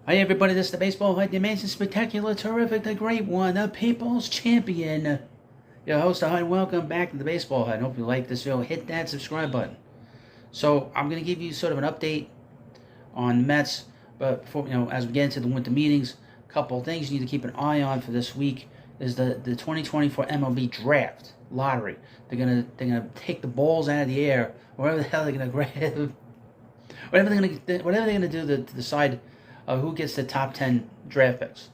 Hi everybody, this is the Baseball Head, the amazing, spectacular, terrific, the great one, the People's Champion. Your host, hi, and welcome back to the Baseball Head. Hope you like this video. Hit that subscribe button. So I'm going to give you sort of an update on the Mets, but before, as we get into the winter meetings, a couple of things you need to keep an eye on for this week is the 2024 MLB Draft Lottery. They're gonna take the balls out of the air, wherever the hell they're gonna grab, whatever they're gonna do to decide who gets the top 10 draft picks.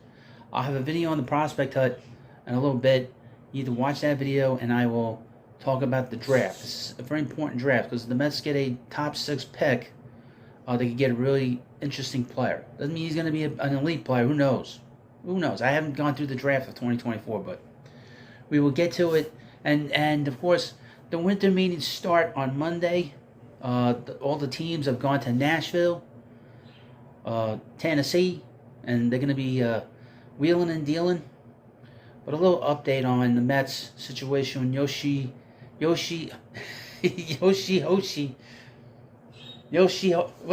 I'll have a video on the prospect hut in a little bit. You need to watch that video, and I will talk about the draft. This is a very important draft because the Mets get a top 6 pick. They could get a really interesting player. Doesn't mean he's going to be an elite player. Who knows? Who knows? I haven't gone through the draft of 2024, but we will get to it. And of course, the winter meetings start on Monday. All the teams have gone to Nashville, Tennessee, and they're going to be wheeling and dealing. But a little update on the Mets situation. Yoshi, what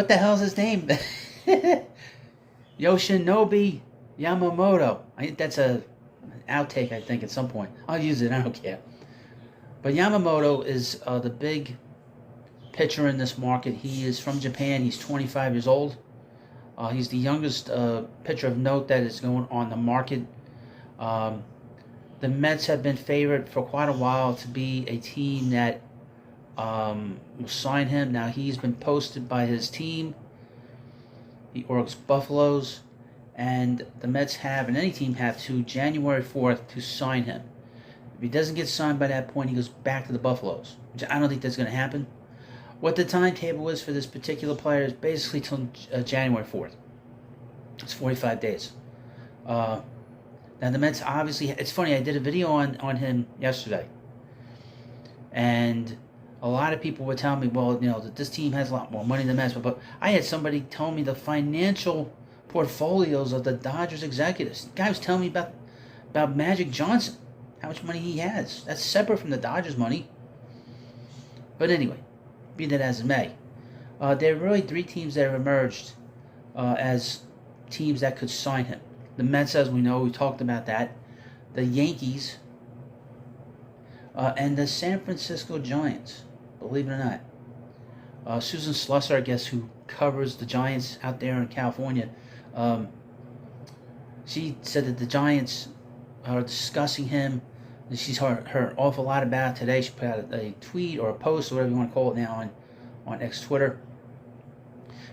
the hell's his name? Yoshinobu Yamamoto. I think that's an outtake, I think, at some point. I'll use it, I don't care. But Yamamoto is the big pitcher in this market. He is from Japan. He's 25 years old. He's the youngest pitcher of note that is going on the market. The Mets have been favored for quite a while to be a team that will sign him. Now, he's been posted by his team, the Oryx Buffaloes, and the Mets have, and any team have, to January 4th to sign him. If he doesn't get signed by that point, he goes back to the Buffaloes, which I don't think that's going to happen. What the timetable is for this particular player is basically till January 4th. It's 45 days. Now, the Mets, obviously, it's funny, I did a video on him yesterday. And a lot of people were telling me, well, that this team has a lot more money than the Mets. But I had somebody tell me the financial portfolios of the Dodgers executives. The guy was telling me about Magic Johnson, how much money he has. That's separate from the Dodgers' money. But anyway, be that as it may, there are really 3 teams that have emerged as teams that could sign him. The Mets, as we know, we talked about that. The Yankees and the San Francisco Giants, believe it or not. Susan Slusser, I guess, who covers the Giants out there in California, she said that the Giants are discussing him. She's heard an awful lot about it today. She put out a tweet or a post or whatever you want to call it now on X Twitter.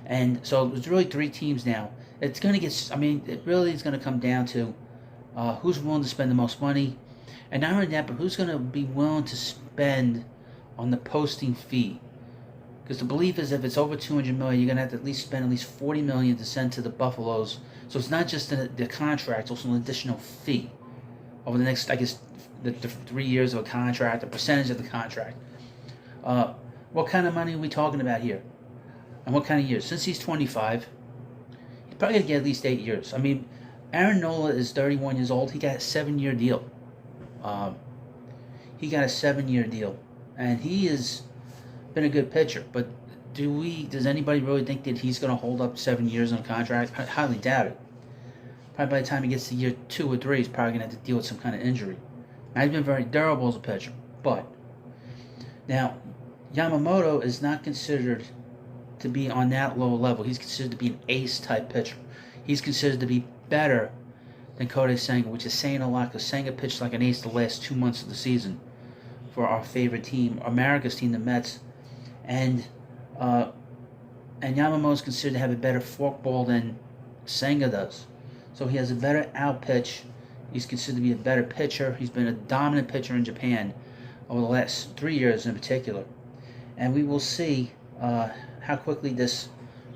And so there's really 3 teams now. It's going to get, it really is going to come down to who's willing to spend the most money. And not only that, but who's going to be willing to spend on the posting fee. Because the belief is if it's over $200 million, you're going to have to at least spend at least $40 million to send to the Buffaloes. So it's not just the contract, it's also an additional fee over the next, I guess, the 3 years of a contract, a percentage of the contract. What kind of money are we talking about here? And what kind of years? Since he's 25, he's probably going to get at least 8 years. Aaron Nola is 31 years old. He got a 7-year deal. And he has been a good pitcher. But does anybody really think that he's going to hold up 7 years on a contract? I highly doubt it. Probably by the time he gets to year 2 or 3, he's probably going to have to deal with some kind of injury. Now, he's been very durable as a pitcher. But now, Yamamoto is not considered to be on that low level. He's considered to be an ace-type pitcher. He's considered to be better than Kodai Senga, which is saying a lot because Senga pitched like an ace the last 2 months of the season for our favorite team, America's team, the Mets. And Yamamoto is considered to have a better forkball than Senga does. So he has a better out pitch. He's considered to be a better pitcher. He's been a dominant pitcher in Japan over the last 3 years in particular. And we will see how quickly this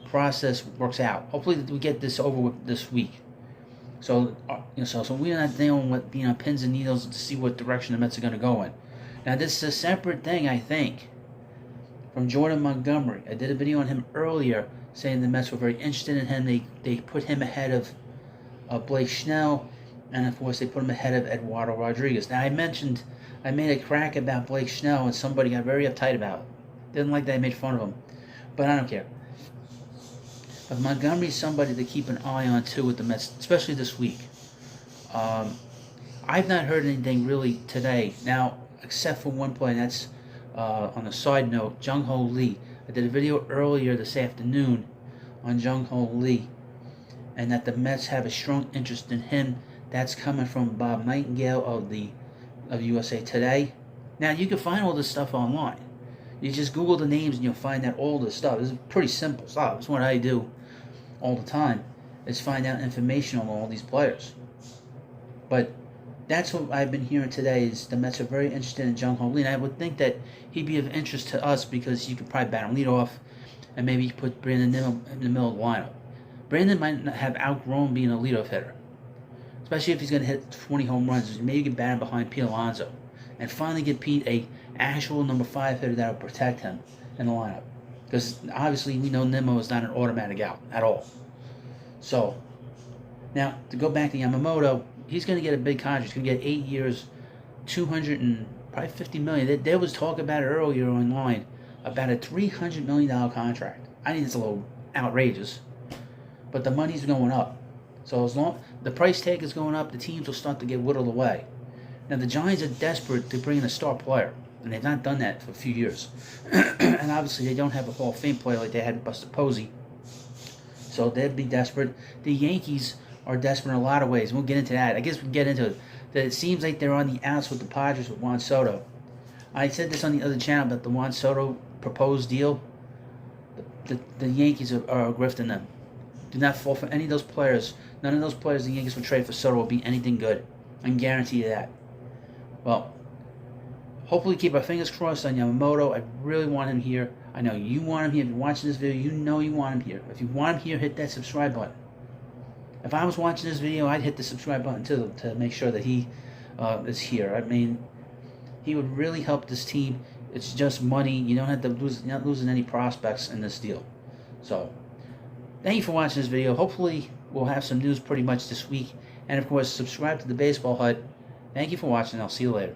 process works out. Hopefully we get this over with this week. So we're not dealing with being on pins and needles to see what direction the Mets are going to go in. Now, this is a separate thing, I think, from Jordan Montgomery. I did a video on him earlier saying the Mets were very interested in him. They put him ahead of Blake Snell, and of course they put him ahead of Eduardo Rodriguez. Now, I made a crack about Blake Snell, and somebody got very uptight about it. Didn't like that I made fun of him. But I don't care. But Montgomery's somebody to keep an eye on too with the Mets, especially this week. I've not heard anything really today now, except for one play, and that's on a side note, Jung-ho Lee. I did a video earlier this afternoon on Jung-ho Lee, and that the Mets have a strong interest in him. That's coming from Bob Nightingale of USA Today. Now, you can find all this stuff online. You just Google the names and you'll find out all this stuff. It's pretty simple stuff. It's what I do all the time, is find out information on all these players. But that's what I've been hearing today, is the Mets are very interested in Jung-ho Lee. And I would think that he'd be of interest to us because you could probably bat him leadoff and maybe you put Brandon Nimmo in the middle of the lineup. Brandon might not have outgrown being a leadoff hitter, especially if he's going to hit 20 home runs. Maybe you can bat him behind Pete Alonso and finally get Pete a actual number 5 hitter that will protect him in the lineup. Because obviously we know Nimmo is not an automatic out at all. So, now to go back to Yamamoto, he's going to get a big contract. He's going to get 8 years, $250 million. There was talk about it earlier online about a $300 million contract. I think it's a little outrageous, but the money's going up. So as long the price tag is going up, the teams will start to get whittled away. Now the Giants are desperate to bring in a star player, and they've not done that for a few years. And obviously they don't have a Hall of Fame player like they had with Buster Posey. So they'd be desperate. The Yankees are desperate in a lot of ways. We'll get into that. I guess we'll get into it. That it seems like they're on the outs with the Padres with Juan Soto. I said this on the other channel about the Juan Soto proposed deal. The Yankees are grifting them. Do not fall for any of those players. None of those players the Yankees will trade for Soto will be anything good. I can guarantee you that. Well, hopefully keep our fingers crossed on Yamamoto. I really want him here. I know you want him here. If you're watching this video, you know you want him here. If you want him here, hit that subscribe button. If I was watching this video, I'd hit the subscribe button too to make sure that he is here. I mean, he would really help this team. It's just money. You don't have to lose. You're not losing any prospects in this deal. So, thank you for watching this video. Hopefully, we'll have some news pretty much this week. And of course, subscribe to the Baseball Hut. Thank you for watching. I'll see you later.